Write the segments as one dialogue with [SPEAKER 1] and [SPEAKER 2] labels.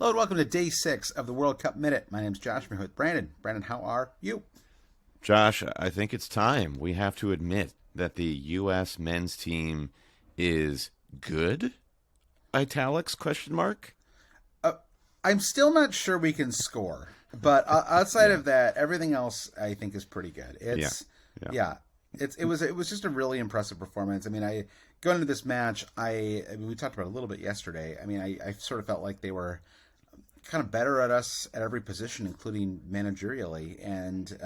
[SPEAKER 1] Hello and welcome to Day 6 of the World Cup Minute. My name's Josh. I'm here with Brandon. Brandon, how are you?
[SPEAKER 2] Josh, I think it's time. We have to admit that the U.S. men's team is good? Italics, question mark?
[SPEAKER 1] I'm still not sure we can score, but outside of that, everything else I think is pretty good. It was just a really impressive performance. I mean, going into this match, we talked about it a little bit yesterday. I mean, I sort of felt like they were kind of better at us at every position, including managerially, and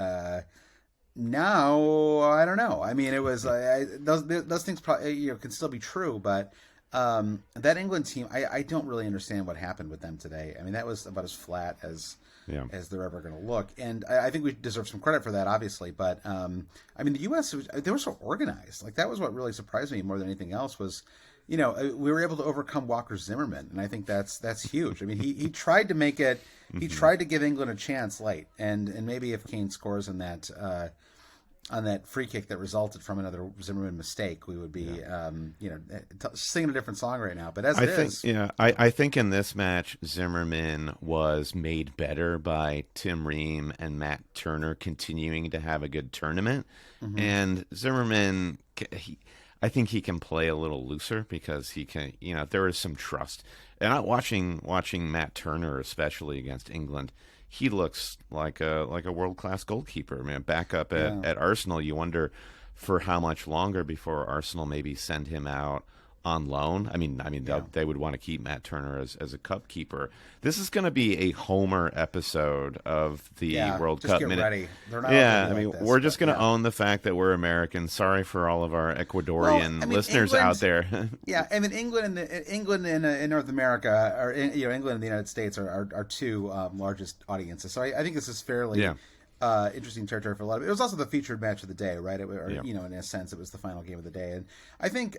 [SPEAKER 1] now I don't know. I mean, it was those things probably can still be true, but that England team, I don't really understand what happened with them today. I mean, that was about as flat as they're ever going to look, and I think we deserve some credit for that, obviously. But I mean, the U.S. They were so organized. Like, that was what really surprised me more than anything else was, we were able to overcome Walker Zimmerman, and I think that's huge. I mean, he tried to make it. He tried to give England a chance late, and maybe if Kane scores on that free kick that resulted from another Zimmerman mistake, we would be, singing a different song right now. But
[SPEAKER 2] I think in this match, Zimmerman was made better by Tim Ream and Matt Turner continuing to have a good tournament, and Zimmerman, I think he can play a little looser because he can, there is some trust. And watching Matt Turner, especially against England, he looks like a world-class goalkeeper. Man, back up at Arsenal, you wonder for how much longer before Arsenal maybe send him out on loan. I mean, they would want to keep Matt Turner as a cup keeper. This is going to be a Homer episode of the World Cup Minute.
[SPEAKER 1] Ready. They're not
[SPEAKER 2] we're just going to own the fact that we're American. Sorry for all of our Ecuadorian listeners out there.
[SPEAKER 1] I mean, England and North America, or England and the United States are two largest audiences. So I think this is fairly interesting territory for a lot of it. It was also the featured match of the day, right? In a sense, it was the final game of the day, and I think.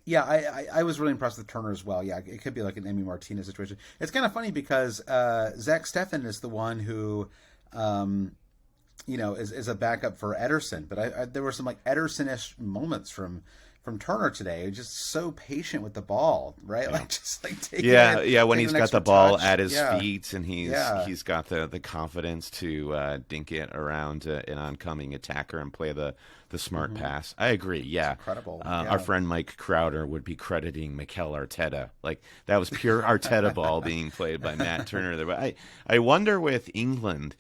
[SPEAKER 1] I was really impressed with Turner as well. Yeah, it could be like an Emi Martinez situation. It's kind of funny because Zach Steffen is the one who, is a backup for Ederson. But there were some like Ederson-ish moments from Turner today. Just so patient with the ball, right?
[SPEAKER 2] Yeah.
[SPEAKER 1] Like just like taking
[SPEAKER 2] when he's got the ball at his feet and he's got the confidence to dink it around an oncoming attacker and play the smart pass. I agree. Yeah,
[SPEAKER 1] it's incredible.
[SPEAKER 2] Our friend Mike Crowder would be crediting Mikel Arteta. Like, that was pure Arteta ball being played by Matt Turner there. But I wonder with England.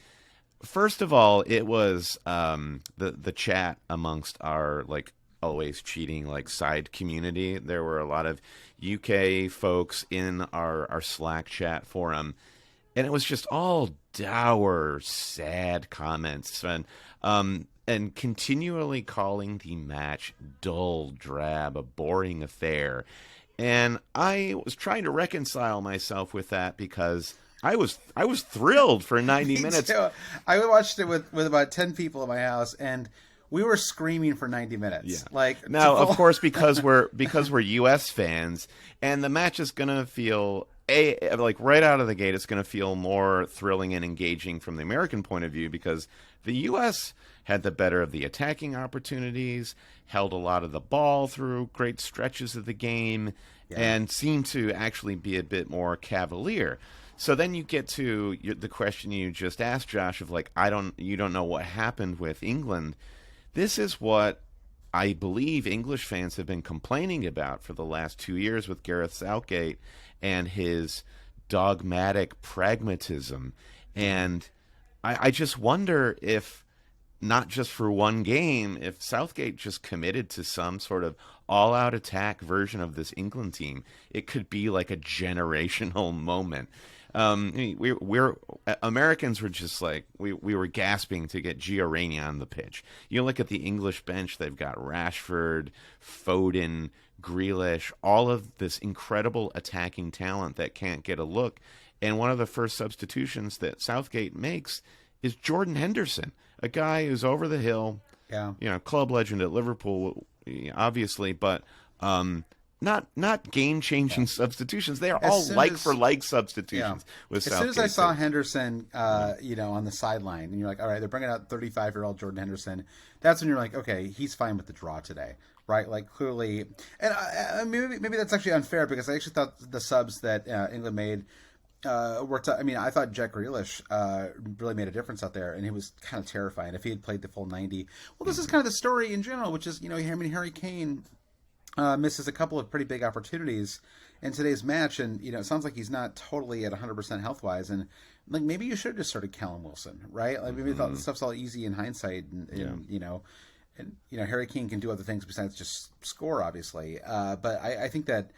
[SPEAKER 2] First of all, it was the chat amongst our always cheating side community. There were a lot of UK folks in our Slack chat forum, and it was just all dour, sad comments and continually calling the match dull, drab, a boring affair. And I was trying to reconcile myself with that because I was thrilled for 90 minutes.
[SPEAKER 1] Too. I watched it with about 10 people at my house, and we were screaming for 90 minutes.
[SPEAKER 2] Yeah. Now, of course, because we're U.S. fans, and the match is gonna feel right out of the gate, it's gonna feel more thrilling and engaging from the American point of view because the U.S. had the better of the attacking opportunities, held a lot of the ball through great stretches of the game, and seemed to actually be a bit more cavalier. So then you get to the question you just asked, Josh, of you don't know what happened with England. This is what I believe English fans have been complaining about for the last 2 years with Gareth Southgate and his dogmatic pragmatism. And I just wonder if, not just for one game, if Southgate just committed to some sort of all-out attack version of this England team, it could be like a generational moment. We're Americans were just we were gasping to get Gio Reyna on the pitch. You look at the English bench; they've got Rashford, Foden, Grealish, all of this incredible attacking talent that can't get a look. And one of the first substitutions that Southgate makes is Jordan Henderson, a guy who's over the hill, club legend at Liverpool, obviously, but not game-changing substitutions. They are all like-for-like substitutions with Southgate.
[SPEAKER 1] As soon as I saw Henderson, on the sideline, and you're like, all right, they're bringing out 35-year-old Jordan Henderson. That's when you're like, okay, he's fine with the draw today, right? Like, clearly, and maybe that's actually unfair because I actually thought the subs that England made I mean, I thought Jack Grealish really made a difference out there, and he was kind of terrifying if he had played the full 90. Well, this is kind of the story in general, which is, I mean, Harry Kane misses a couple of pretty big opportunities in today's match, and it sounds like he's not totally at 100% health wise, and like maybe you should have just started Callum Wilson, right? Like maybe thought this stuff's all easy in hindsight, and Harry Kane can do other things besides just score, obviously. But I think that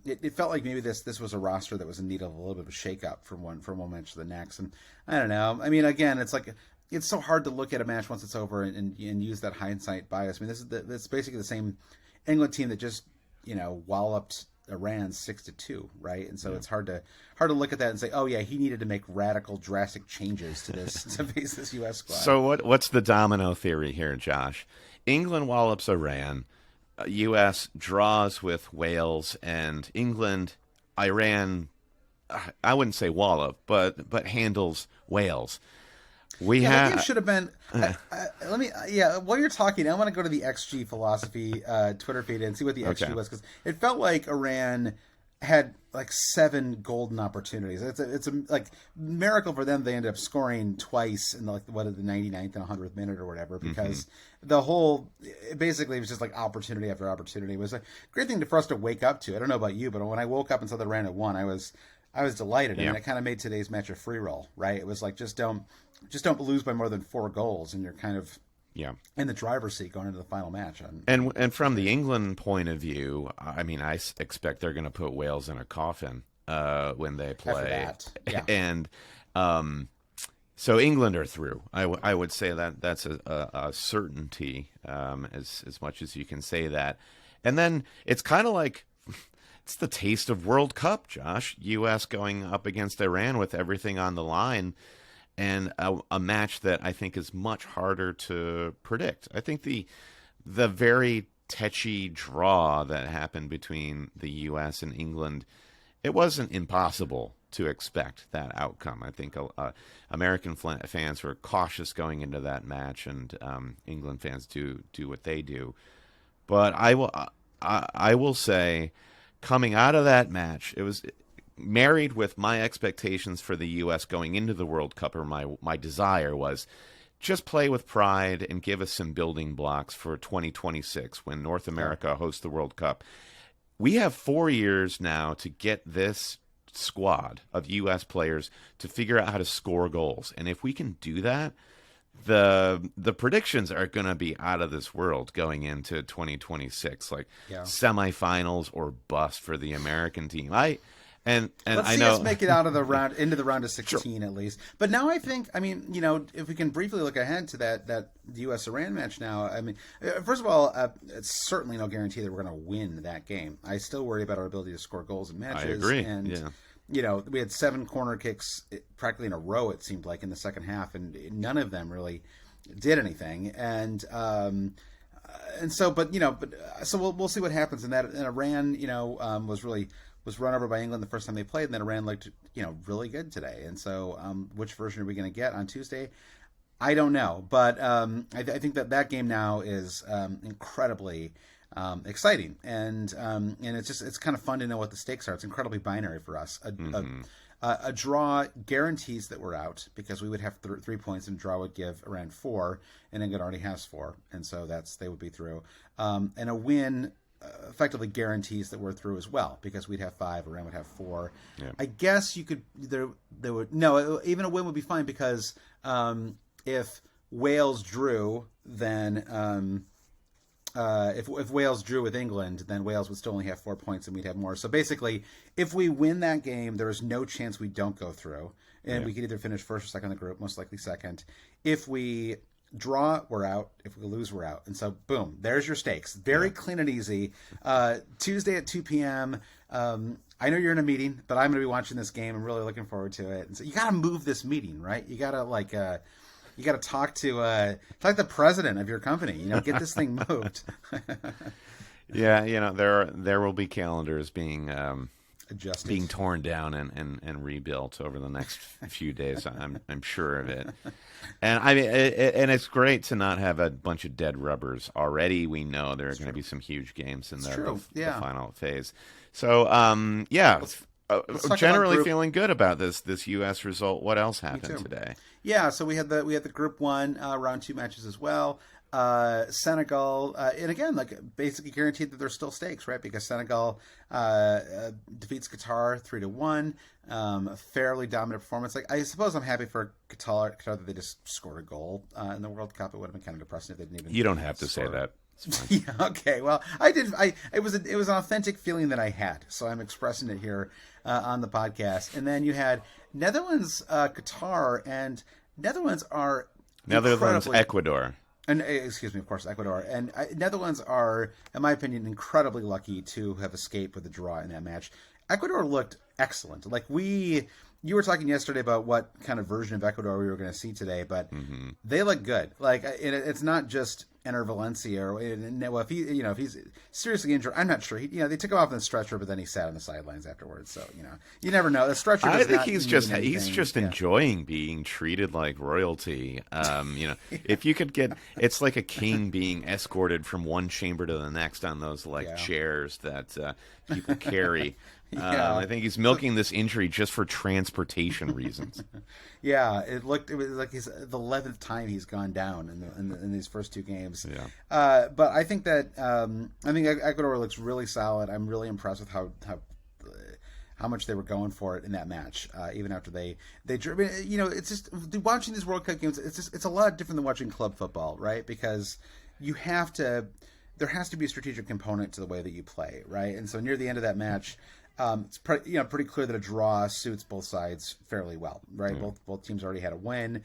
[SPEAKER 1] it felt like maybe this was a roster that was in need of a little bit of a shakeup from one match to the next, and I don't know. I mean, again, it's like it's so hard to look at a match once it's over and use that hindsight bias. I mean, this is basically the same England team that just walloped Iran 6-2, right? And so it's hard to look at that and say, oh yeah, he needed to make radical, drastic changes to this to face this U.S. squad.
[SPEAKER 2] So what's the domino theory here, Josh? England wallops Iran, U.S. draws with Wales, and Iran, I wouldn't say wallop, but handles Wales.
[SPEAKER 1] The game should have been. While you're talking, I want to go to the XG philosophy Twitter feed and see what the XG was, because it felt like Iran had like 7 golden opportunities. It's a like miracle for them. They ended up scoring twice in the 99th and 100th minute or whatever, because the whole basically it was just like opportunity after opportunity. It was a great thing for us to wake up to. I don't know about you, but when I woke up and saw that Iran had won, I was delighted, and it kind of made today's match a free roll, right? It was like just don't lose by more than 4 goals, and you're kind of in the driver's seat going into the final match.
[SPEAKER 2] And from the England point of view, I mean, I expect they're going to put Wales in a coffin when they play.
[SPEAKER 1] After that. Yeah.
[SPEAKER 2] And so England are through. I would say that's a certainty, as much as you can say that. And then it's kind of like it's the taste of World Cup, Josh. U.S. going up against Iran with everything on the line. And a match that I think is much harder to predict. I think the very tetchy draw that happened between the U.S. and England, it wasn't impossible to expect that outcome. I think American fans were cautious going into that match, and England fans do what they do. But I will say, coming out of that match, it was married with my expectations for the U.S. going into the World Cup, or my desire was just play with pride and give us some building blocks for 2026 when North America hosts the World Cup. We have 4 years now to get this squad of U.S. players to figure out how to score goals. And if we can do that, the predictions are going to be out of this world going into 2026, like semifinals or bust for the American team. And
[SPEAKER 1] let's see us make it out of the round into the round of 16 at least. But now I think, I mean, if we can briefly look ahead to that U.S. Iran match now, I mean, first of all, it's certainly no guarantee that we're going to win that game. I still worry about our ability to score goals in matches.
[SPEAKER 2] I agree.
[SPEAKER 1] And we had 7 corner kicks practically in a row, it seemed like, in the second half, and none of them really did anything. And so, so we'll see what happens in that. And Iran, was run over by England the first time they played, and then Iran looked, really good today. And so, which version are we going to get on Tuesday? I don't know, but I think that game now is incredibly exciting, and it's kind of fun to know what the stakes are. It's incredibly binary for us. A draw guarantees that we're out, because we would have 3 points, and a draw would give Iran 4, and England already has 4, and so they would be through. And a win effectively guarantees that we're through as well, because we'd have 5, Iran would have 4. Yeah. I guess you could even a win would be fine, because if Wales drew, then if Wales drew with England, then Wales would still only have 4 points and we'd have more. So basically, if we win that game, there is no chance we don't go through, and we could either finish first or second in the group, most likely second. If we draw, we're out. If we lose, we're out. And so, boom, there's your stakes. Very clean and easy. Tuesday at 2 p.m. I know you're in a meeting, but I'm going to be watching this game. I'm really looking forward to it. And so you got to move this meeting, right? You got to talk to the president of your company. Get this thing moved.
[SPEAKER 2] There will be calendars being
[SPEAKER 1] adjusted,
[SPEAKER 2] being torn down and rebuilt over the next few days. I'm sure of it. And I mean, and it's great to not have a bunch of dead rubbers already. We know there are going to be some huge games in the final phase. So generally feeling good about this U.S. result. What else happened today?
[SPEAKER 1] Yeah, so we had the Group 1 round 2 matches as well. Senegal, and again, like basically guaranteed that there's still stakes, right? Because Senegal defeats Qatar 3-1. Fairly dominant performance. Like I suppose I'm happy for Qatar that they just scored a goal in the World Cup. It would have been kind of depressing if they didn't even.
[SPEAKER 2] You don't have to say that.
[SPEAKER 1] Yeah, okay. Well, I did. It was an authentic feeling that I had, so I'm expressing it here on the podcast. And then you had Netherlands, Qatar, and Netherlands
[SPEAKER 2] Ecuador.
[SPEAKER 1] And excuse me, of course, Ecuador. And Netherlands are, in my opinion, incredibly lucky to have escaped with a draw in that match. Ecuador looked excellent. Like you were talking yesterday about what kind of version of Ecuador we were going to see today, but they look good. Like it's not just Enner Valencia, or well, if he's seriously injured, I'm not sure. They took him off in the stretcher, but then he sat on the sidelines afterwards. So you never know. The stretcher.
[SPEAKER 2] I think he's just enjoying being treated like royalty. If you could it's like a king being escorted from one chamber to the next on those chairs that people carry. I think he's milking this injury just for transportation reasons.
[SPEAKER 1] Yeah, it was like the 11th time he's gone down in these first 2 games.
[SPEAKER 2] Yeah.
[SPEAKER 1] But I think that Ecuador looks really solid. I'm really impressed with how much they were going for it in that match, even after they drew. I mean, it's just watching these World Cup games. It's a lot different than watching club football, right? Because there has to be a strategic component to the way that you play, right? And so near the end of that match. It's pretty clear that a draw suits both sides fairly well, right? Mm. Both teams already had a win.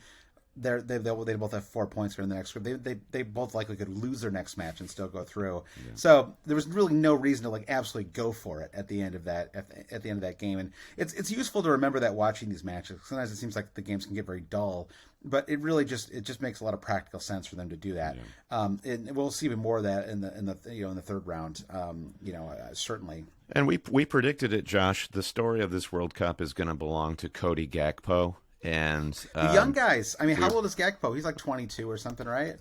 [SPEAKER 1] They both have 4 points in the next group. They both likely could lose their next match and still go through. Yeah. So there was really no reason to absolutely go for it at the end of that at the end of that game. And it's useful to remember that watching these matches. Sometimes it seems like the games can get very dull, but it really just makes a lot of practical sense for them to do that. Yeah. And we'll see even more of that in the third round. Certainly.
[SPEAKER 2] And we predicted it, Josh. The story of this World Cup is going to belong to Cody Gakpo. And
[SPEAKER 1] the young guys. I mean, how old is Gakpo? He's like 22 or something, right?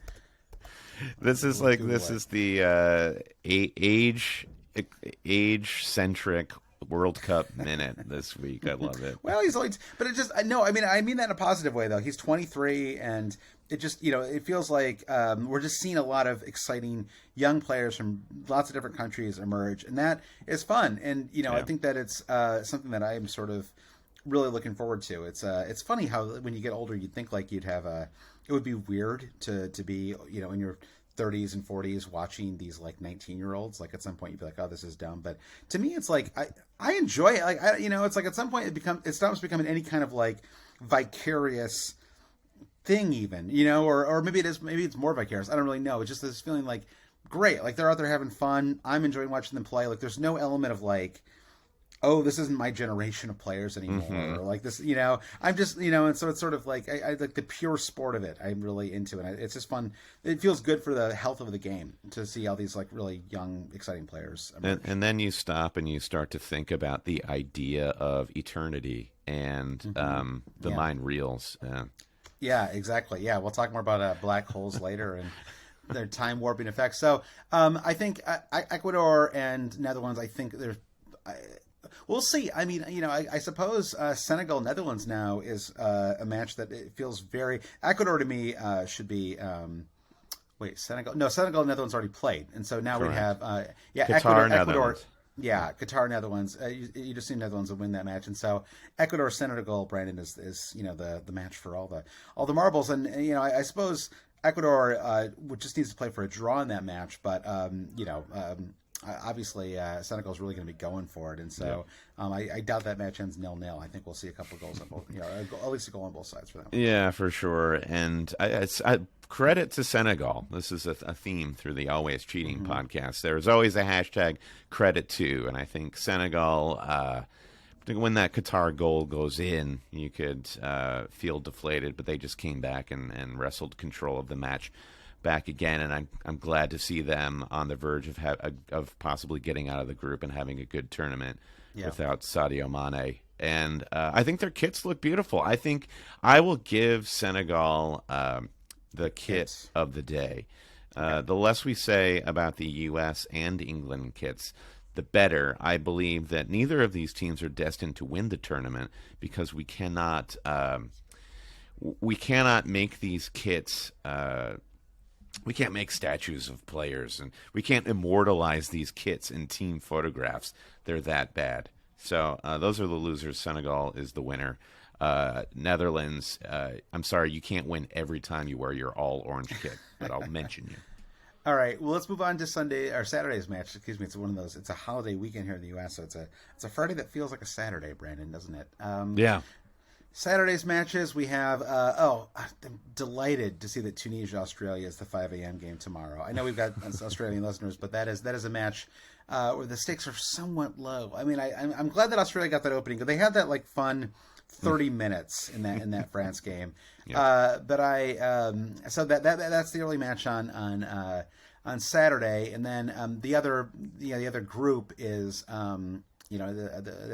[SPEAKER 2] This is the age-centric World Cup minute this week. I love it.
[SPEAKER 1] Well, but it just no. I mean that in a positive way though. He's 23, and it just it feels like we're just seeing a lot of exciting young players from lots of different countries emerge, and that is fun. And I think that it's something that I'm sort of really looking forward to. It's funny how when you get older, you'd think like you'd have it would be weird to be in your 30s and 40s watching these like 19-year-olds. Like at some point you'd be like, oh, this is dumb. But to me, it's like I enjoy it. Like it's like at some point it stops becoming any kind of like vicarious thing, even or maybe it's more vicarious. I don't really know. It's just this feeling like great. Like they're out there having fun. I'm enjoying watching them play. Like there's no element of like, oh, this isn't my generation of players anymore. Mm-hmm. Or like this, I'm just, and so it's sort of like, I like the pure sport of it. I'm really into it. It's just fun. It feels good for the health of the game to see all these like really young, exciting players.
[SPEAKER 2] And then you stop and you start to think about the idea of eternity and the mind reels.
[SPEAKER 1] Yeah, exactly. Yeah, we'll talk more about black holes later and their time warping effects. So I think Ecuador and Netherlands, I think there's... We'll see. I mean, I suppose Senegal Netherlands now is a match that it feels very. Ecuador to me should be. Senegal Netherlands already played, and so now we have
[SPEAKER 2] Qatar,
[SPEAKER 1] Ecuador.
[SPEAKER 2] Netherlands.
[SPEAKER 1] Yeah, Qatar Netherlands. You just see Netherlands will win that match, and so Ecuador Senegal, Brandon, is the match for all the marbles, and I suppose Ecuador just needs to play for a draw in that match, but obviously, Senegal is really going to be going for it, and so I doubt that match ends 0-0. I think we'll see a couple of goals on both, at least a goal on both sides for them.
[SPEAKER 2] Yeah, for sure. And I credit to Senegal. This is a theme through the Always Cheating podcast. There's always a hashtag credit to, and I think Senegal. When that Qatar goal goes in, you could feel deflated, but they just came back and wrestled control of the match back again, and I'm glad to see them on the verge of possibly getting out of the group and having a good tournament without Sadio Mane. And I think their kits look beautiful. I think I will give Senegal the kit of the day. The less we say about the U.S. and England kits, the better. I believe that neither of these teams are destined to win the tournament because we cannot make these kits. We can't make statues of players, and we can't immortalize these kits in team photographs. They're that bad. So those are the losers. Senegal is the winner. Netherlands, I'm sorry, you can't win every time you wear your all orange kit, but I'll mention you.
[SPEAKER 1] All right, well, let's move on to Saturday's match. Excuse me, it's one of those. It's a holiday weekend here in the U.S., so it's a Friday that feels like a Saturday, Brandon, doesn't it?
[SPEAKER 2] Yeah.
[SPEAKER 1] Saturday's matches, we have, I'm delighted to see that Tunisia-Australia is the 5 a.m. game tomorrow. I know we've got Australian listeners, but that is a match where the stakes are somewhat low. I mean, I'm glad that Australia got that opening, because they had that, like, fun 30 minutes in that France game. Yeah. So that's the early match on Saturday, and then the other group is, the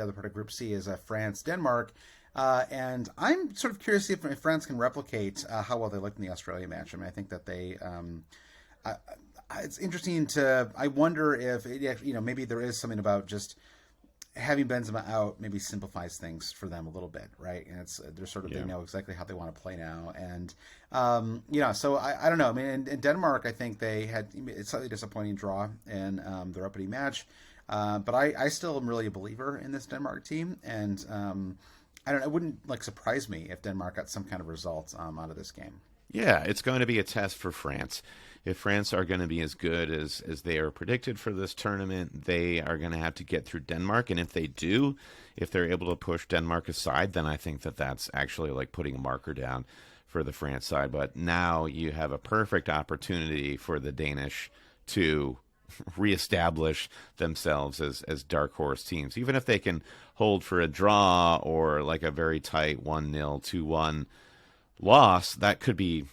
[SPEAKER 1] other part of Group C is France-Denmark. And I'm sort of curious if France can replicate how well they looked in the Australia match. I mean, I think that it's interesting I wonder if, maybe there is something about just having Benzema out maybe simplifies things for them a little bit, right? And they know exactly how they want to play now. And, so I don't know. I mean, in Denmark, I think they had a slightly disappointing draw in their opening match. But I still am really a believer in this Denmark team. And, I don't know. It wouldn't surprise me if Denmark got some kind of result out of this game.
[SPEAKER 2] Yeah, it's going to be a test for France. If France are going to be as good as they are predicted for this tournament, they are going to have to get through Denmark. And if they do, if they're able to push Denmark aside, then I think that's actually like putting a marker down for the France side. But now you have a perfect opportunity for the Danish to reestablish themselves as dark horse teams. Even if they can hold for a draw or like a very tight 1-0, 2-1 loss, that could be,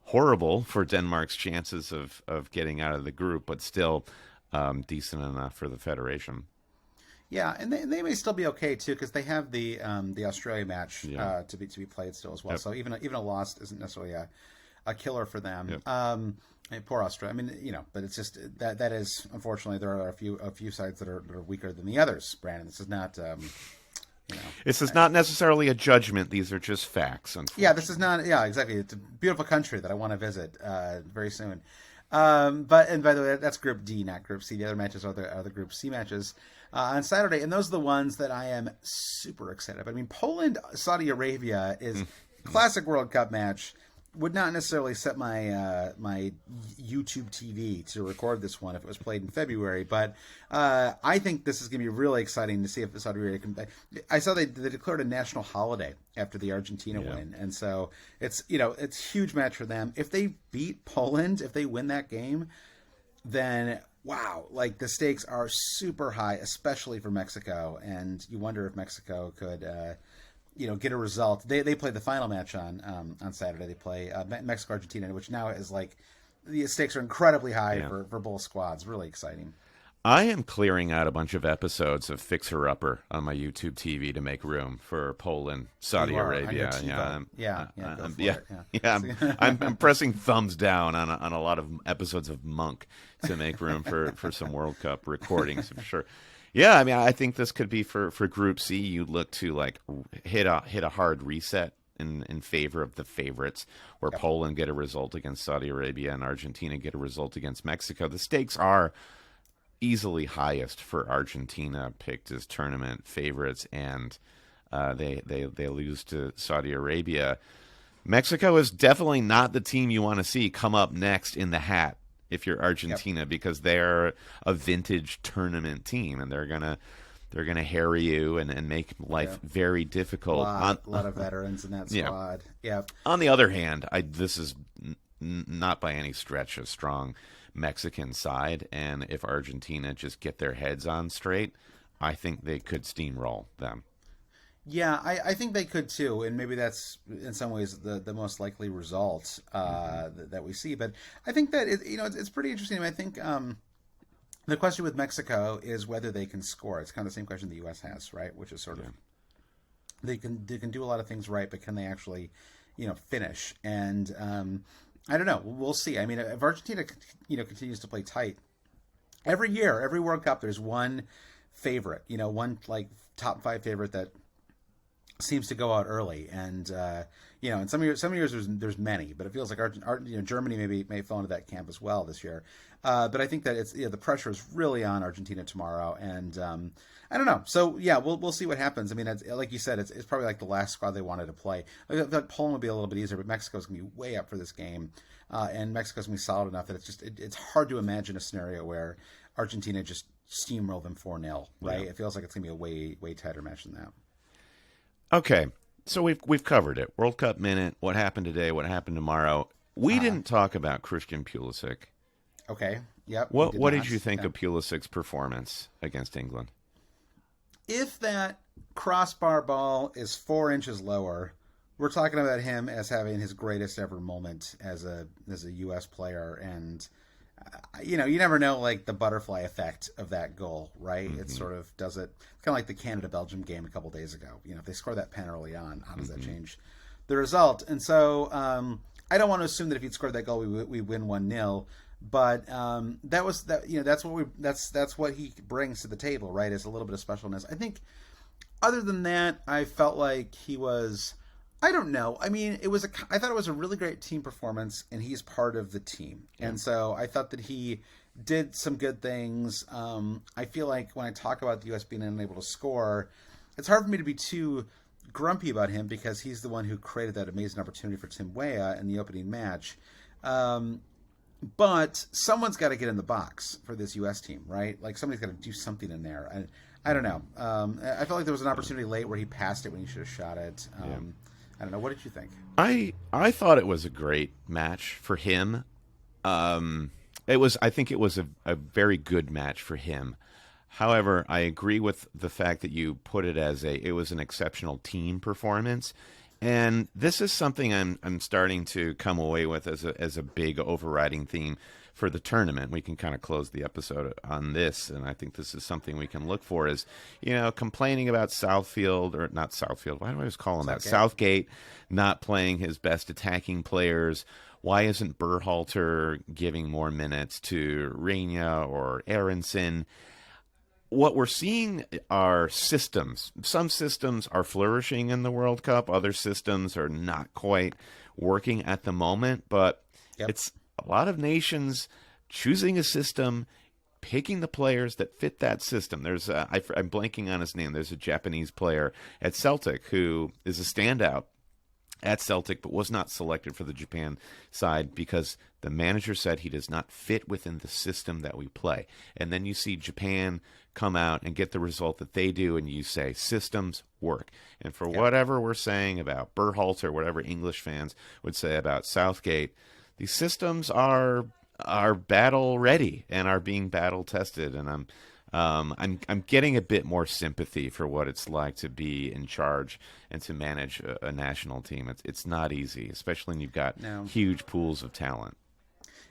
[SPEAKER 2] horrible for Denmark's chances of getting out of the group, but still decent enough for the federation.
[SPEAKER 1] Yeah, and they may still be okay too, because they have the Australia match to be played still as well. Yep. So even a loss isn't necessarily a killer for them. Yep. Poor Australia. I mean, but it's just that is, unfortunately, there are a few sides that are weaker than the others. Brandon, this is not.
[SPEAKER 2] This is not necessarily a judgment. These are just facts.
[SPEAKER 1] Yeah, this is not. Yeah, exactly. It's a beautiful country that I want to visit very soon. And by the way, that's Group D, not Group C. The other matches are the Group C matches on Saturday, and those are the ones that I am super excited about. I mean, Poland, Saudi Arabia is classic World Cup match. Would not necessarily set my my YouTube TV to record this one if it was played in February, but I think this is going to be really exciting to see if the Saudi Arabia can. I saw they declared a national holiday after the Argentina win, and so it's it's a huge match for them. If they beat Poland, if they win that game, then wow, like the stakes are super high, especially for Mexico, and you wonder if Mexico could. Get a result. They play the final match on Saturday. They play Mexico Argentina, which now is the stakes are incredibly high for both squads. Really exciting.
[SPEAKER 2] I am clearing out a bunch of episodes of Fixer Upper on my YouTube TV to make room for Poland, Saudi Arabia. I'm pressing thumbs down on a lot of episodes of Monk to make room for some World Cup recordings for sure. Yeah, I mean, I think this could be for Group C. You look to hit a hard reset in favor of the favorites, where Poland get a result against Saudi Arabia and Argentina get a result against Mexico. The stakes are easily highest for Argentina, picked as tournament favorites, and they lose to Saudi Arabia. Mexico is definitely not the team you want to see come up next in the hat if you're Argentina, because they're a vintage tournament team, and they're gonna harry you and make life very difficult.
[SPEAKER 1] A lot of veterans in that squad. Yeah.
[SPEAKER 2] On the other hand, this is not by any stretch a strong Mexican side, and if Argentina just get their heads on straight, I think they could steamroll them.
[SPEAKER 1] Yeah, I think they could too, and maybe that's in some ways the most likely result that we see. But I think that it's pretty interesting. I mean, I think the question with Mexico is whether they can score. It's kind of the same question the U.S. has, right? Which is sort of they can do a lot of things right, but can they actually finish? And I don't know. We'll see. I mean, if Argentina continues to play tight, every year, every World Cup, there's one favorite, one like top five favorite that seems to go out early, and and some years there's many, but it feels like Germany may fall into that camp as well this year. But I think that it's the pressure is really on Argentina tomorrow, and I don't know. So yeah, we'll see what happens. I mean, like you said, it's probably like the last squad they wanted to play. I thought Poland would be a little bit easier, but Mexico's gonna be way up for this game, and Mexico's gonna be solid enough that it's hard to imagine a scenario where Argentina just steamroll them 4-0, right? Yeah. It feels like it's gonna be a way tighter match than that.
[SPEAKER 2] Okay, so we've covered it. World Cup minute. What happened today? What happened tomorrow? We didn't talk about Christian Pulisic.
[SPEAKER 1] Okay. Yep.
[SPEAKER 2] What did you think of Pulisic's performance against England?
[SPEAKER 1] If that crossbar ball is 4 inches lower, we're talking about him as having his greatest ever moment as a U.S. player, and you never know, like, the butterfly effect of that goal, right? Mm-hmm. It sort of does it kind of like the Canada-Belgium game a couple days ago. If they score that pen early on, how does that change the result? And so I don't want to assume that if he'd scored that goal, we win 1-0. But that's what he brings to the table, right? Is a little bit of specialness. I think other than that, I felt like he was, I don't know. I mean, I thought it was a really great team performance, and he's part of the team. Yeah. And so I thought that he did some good things. I feel like when I talk about the U.S. being unable to score, it's hard for me to be too grumpy about him because he's the one who created that amazing opportunity for Tim Weah in the opening match. But someone's got to get in the box for this U.S. team, right? Like, somebody's got to do something in there. And I don't know. I felt like there was an opportunity late where he passed it when he should have shot it. I don't know. What did you think?
[SPEAKER 2] I thought it was a great match for him. I think it was a very good match for him. However, I agree with the fact that you put it as it was an exceptional team performance. And this is something I'm starting to come away with as a big overriding theme for the tournament. We can kind of close the episode on this, and I think this is something we can look for is, complaining about Southfield, or not Southfield, why do I always call him that? Southgate not playing his best attacking players. Why isn't Berhalter giving more minutes to Reina or Aronson? What we're seeing are systems. Some systems are flourishing in the World Cup. Other systems are not quite working at the moment. But It's a lot of nations choosing a system, picking the players that fit that system. There's I'm blanking on his name. There's a Japanese player at Celtic who is a standout at Celtic, but was not selected for the Japan side because the manager said he does not fit within the system that we play. And then you see Japan come out and get the result that they do, and you say systems work. And for whatever we're saying about Berhalter, whatever English fans would say about Southgate, these systems are battle ready and are being battle tested. And I'm getting a bit more sympathy for what it's like to be in charge and to manage a national team. It's not easy, especially when you've got huge pools of talent.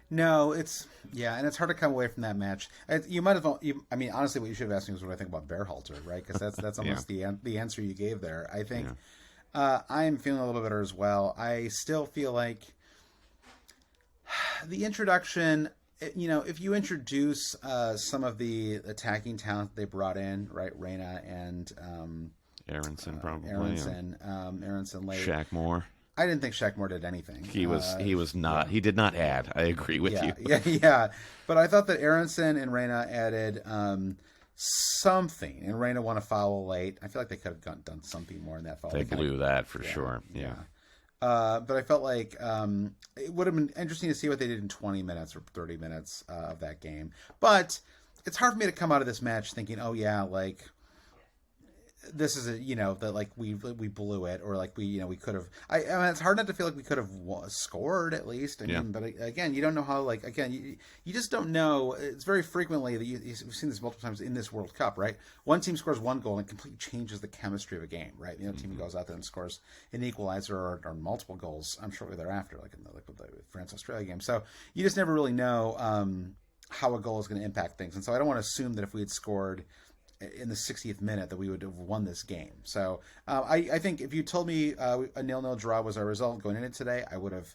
[SPEAKER 1] No, and it's hard to come away from that match. You might have. Honestly, what you should have asked me was what I think about Berhalter, right? Because that's almost the answer you gave there. I think I'm feeling a little bitter as well. I still feel like the introduction. If you introduce some of the attacking talent they brought in, right, Reina and
[SPEAKER 2] Aronson probably,
[SPEAKER 1] Aronson late,
[SPEAKER 2] Shaq Moore.
[SPEAKER 1] I didn't think Shaq Moore did anything.
[SPEAKER 2] He was not. Yeah. He did not add. I agree with you.
[SPEAKER 1] Yeah. But I thought that Aronson and Reina added something, and Reina won a foul late. I feel like they could have done something more in that foul.
[SPEAKER 2] They blew that for sure. Yeah.
[SPEAKER 1] But I felt like it would have been interesting to see what they did in 20 minutes or 30 minutes of that game. But it's hard for me to come out of this match thinking, oh yeah, like this is that like we blew it, or like we could have. I mean, it's hard not to feel like we could have scored at least. But again, you don't know how. Like again, you just don't know. It's very frequently that we've seen this multiple times in this World Cup, right? One team scores one goal and completely changes the chemistry of a game, right? The other team goes out there and scores an equalizer or multiple goals. I'm shortly thereafter, like with the France-Australia game. So you just never really know how a goal is going to impact things, and so I don't want to assume that if we had scored in the 60th minute that we would have won this game. So I think if you told me a 0-0 draw was our result going into today, I would have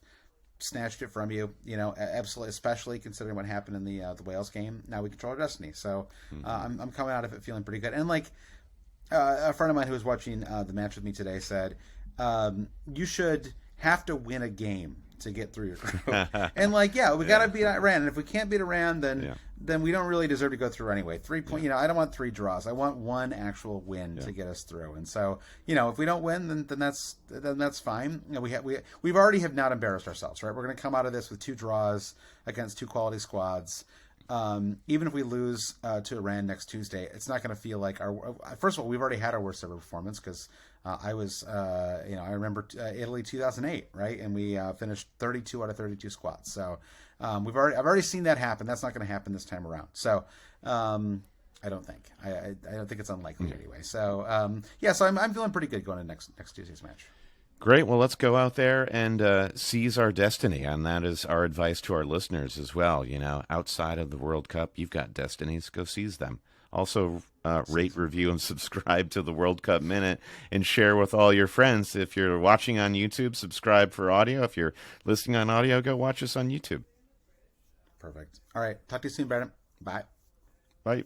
[SPEAKER 1] snatched it from you. Absolutely, especially considering what happened in the Wales game. Now we control our destiny. So I'm coming out of it feeling pretty good. And like a friend of mine who was watching the match with me today said, you should have to win a game to get through your group. And like, we got to beat Iran. And if we can't beat Iran, then we don't really deserve to go through anyway. 3 point, I don't want 3 draws. I want one actual win to get us through. And so, if we don't win, then that's fine. We've already have not embarrassed ourselves, right? We're going to come out of this with 2 draws against 2 quality squads. Even if we lose to Iran next Tuesday, it's not going to feel like our. First of all, we've already had our worst ever performance because I was, I remember Italy 2008, right? And we finished 32 out of 32 squats. So I've already seen that happen. That's not going to happen this time around. So I don't think. I don't think it's unlikely anyway. So so I'm feeling pretty good going into next Tuesday's match.
[SPEAKER 2] Great. Well, let's go out there and seize our destiny. And that is our advice to our listeners as well. Outside of the World Cup, you've got destinies. Go seize them. Also, rate, review, and subscribe to the World Cup Minute and share with all your friends. If you're watching on YouTube, subscribe for audio. If you're listening on audio, go watch us on YouTube.
[SPEAKER 1] Perfect. All right. Talk to you soon, Brandon. Bye.
[SPEAKER 2] Bye.